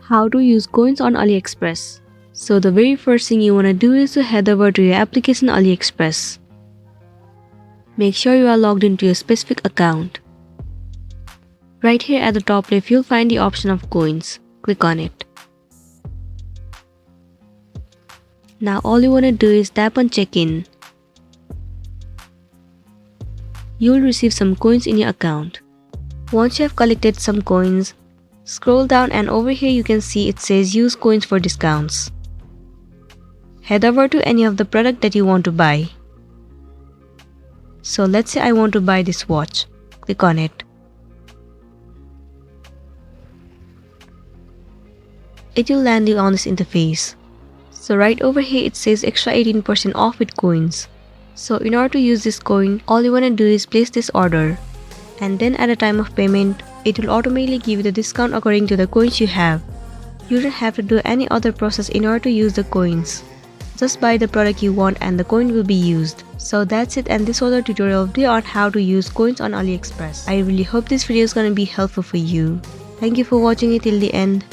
How to use coins on AliExpress. So the very first thing you want to do is to head over to your application AliExpress. Make sure you are logged into your specific account. Right here at the top left, you'll find the option of coins. Click on it. Now all you want to do is tap on check-in. You will receive some coins in your account. Once you have collected some coins, scroll down and over here you can see it says use coins for discounts. Head over to any of the product that you want to buy. So let's say I want to buy this watch. Click on it. It will land you on this interface. So right over here it says extra 18% off with coins. So in order to use this coin, all you want to do is place this order. And then at the time of payment, it will automatically give you the discount according to the coins you have. You don't have to do any other process in order to use the coins. Just buy the product you want and the coin will be used. So that's it, and this was our tutorial video on how to use coins on AliExpress. I really hope this video is going to be helpful for you. Thank you for watching it till the end.